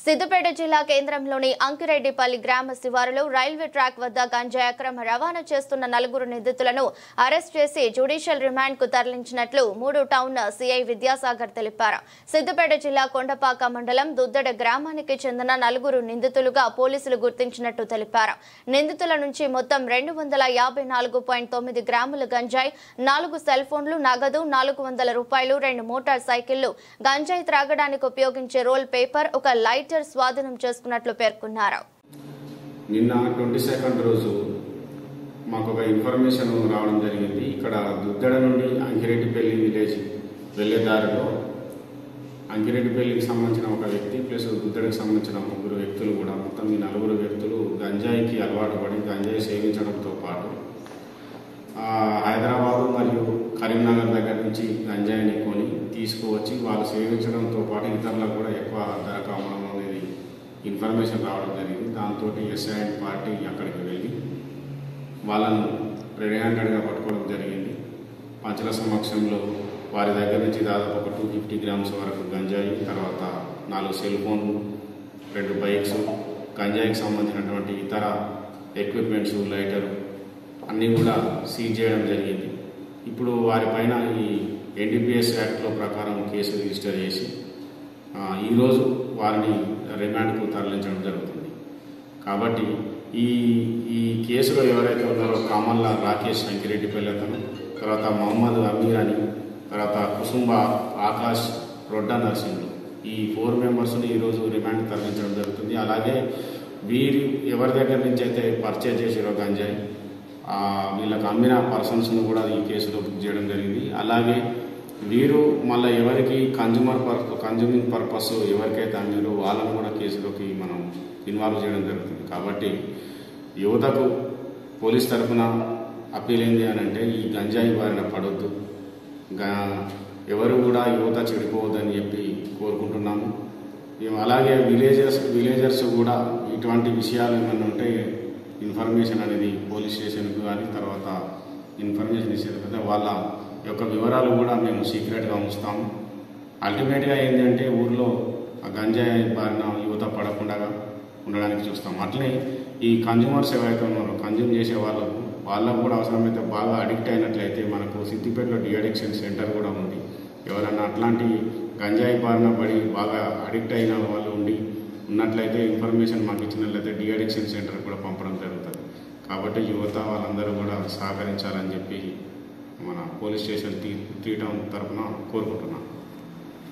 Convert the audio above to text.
సిద్దిపేట జిల్లా కేంద్రంలోని అంకిరెడ్డిపల్లి గ్రామ శివారులో రైల్వే ట్రాక్ వద్ద గంజాయి అక్రమ రవాణా చేస్తున్న 4 నిందితులను అరెస్ట్ చేసి జ్యుడిషియల్ రిమాండ్ కు తరలించినట్లు 3 టౌన్ సిఐ విద్యాసాగర్ తెలిపారు. సిద్దిపేట జిల్లా కొండపాక మండలం దుద్దడ గ్రామానికి చెందిన 4 నిందితులుగా పోలీసులు గుర్తించినట్టు తెలిపారు. నిందితుల నుంచి మొత్తం 254.9 గ్రాముల గంజాయి, 4 సెల్ ఫోన్లు, నగదు, 400 రూపాయలు, 2 మోటార్ సైకిళ్లు, గంజాయి త్రాగడానికి ఉపయోగించే రోల్ పేపర్, ఒక లైట్ స్వాధీనం చేసుకున్నట్లు పేర్కొన్నారు. నిన్న 22nd రోజు మాకు ఒక ఇన్ఫర్మేషన్ రావడం జరిగింది. ఇక్కడ దుద్దడ నుండి అంకిరెడ్డిపల్లి విలేజ్ వెళ్లే దారిలో అంకిరెడ్డిపల్లికి సంబంధించిన ఒక వ్యక్తి ప్లస్ దుద్దడికి సంబంధించిన 3 వ్యక్తులు కూడా మొత్తం ఈ 4 వ్యక్తులు గంజాయికి అలవాటు పడి గంజాయి సేవించడంతో పాటు హైదరాబాద్ మరియు కరీంనగర్ దగ్గర నుంచి గంజాయిని కొని తీసుకువచ్చి వాళ్ళు సేవించడంతో పాటు ఇతరులకు కూడా ఎక్కువ ధరకు అమ్మడం అనేది ఇన్ఫర్మేషన్ రావడం జరిగింది. దాంతో ఎస్ఐ అండ్ పార్టీ అక్కడికి వెళ్ళి వాళ్ళను రెడ్ హ్యాండెడ్గా పట్టుకోవడం జరిగింది. పంచల సమక్షంలో వారి దగ్గర నుంచి దాదాపు ఒక 250 గ్రామ్స్ వరకు గంజాయి, తర్వాత 4 సెల్ ఫోన్లు, 2 బైక్స్, గంజాయికి సంబంధించినటువంటి ఇతర ఎక్విప్మెంట్స్, లైటర్ అన్నీ కూడా సీజ్ చేయడం జరిగింది. ఇప్పుడు వారిపైన ఈ NDPS యాక్ట్లో ప్రకారం కేసు రిజిస్టర్ చేసి ఈరోజు వారిని రిమాండ్కు తరలించడం జరుగుతుంది. కాబట్టి ఈ కేసులో ఎవరైతే ఉన్నారో కామల్లా రాకేష్ అంకిరెడ్డిపల్లి అతను, తర్వాత మొహమ్మద్ అమీర్ అని, తర్వాత కుసుంబ ఆకాష్, రొడ్డ నర్సింగ్లు, ఈ 4 మెంబర్స్ని ఈరోజు రిమాండ్ తరలించడం జరుగుతుంది. అలాగే వీరు ఎవరి దగ్గర నుంచి అయితే పర్చేజ్ చేసారో గంజాయి వీళ్ళకి అమ్మిన పర్సన్స్ను కూడా ఈ కేసులో బుక్ చేయడం జరిగింది. అలాగే వీరు మళ్ళీ ఎవరికి కన్జ్యూమింగ్ పర్పస్ ఎవరికైతే అమ్మారో వాళ్ళను కూడా కేసులోకి మనం ఇన్వాల్వ్ చేయడం జరుగుతుంది. కాబట్టి యువతకు పోలీస్ తరఫున అప్పీల్ ఏంది అని అంటే ఈ గంజాయి బారిన పడొద్దు, ఎవరు కూడా యువత చెడిపోవద్దని చెప్పి కోరుకుంటున్నాము. అలాగే విలేజర్స్ కూడా ఇటువంటి విషయాలు ఏమైనా ఉంటే ఇన్ఫర్మేషన్ అనేది పోలీస్ స్టేషన్కు కానీ తర్వాత ఇన్ఫర్మేషన్ ఇచ్చేది కదా వాళ్ళ యొక్క వివరాలు కూడా మేము సీక్రెట్గా ఉంచుతాము. అల్టిమేట్గా ఏంటంటే ఊర్లో గంజాయి బారిన యువత పడకుండా ఉండడానికి చూస్తాం. అట్లనే ఈ కన్జ్యూమర్స్ ఎవరైతే ఉన్నారో కన్జ్యూమ్ చేసే వాళ్ళకు కూడా అవసరమైతే బాగా అడిక్ట్ అయినట్లయితే మనకు సిద్దిపేటలో డిఅడిక్షన్ సెంటర్ కూడా ఉంది. ఎవరైనా అట్లాంటి గంజాయి బారిన పడి బాగా అడిక్ట్ అయిన వాళ్ళు ఉన్నట్లయితే ఇన్ఫర్మేషన్ మాకు ఇచ్చినట్లయితే డిఅడిక్షన్ సెంటర్ కూడా పంపడం జరుగుతుంది. కాబట్టి యువత వాళ్ళందరూ కూడా సహకరించాలని చెప్పి మన పోలీస్ స్టేషన్ 3 టౌన్ తరఫున కోరుకుంటున్నాం.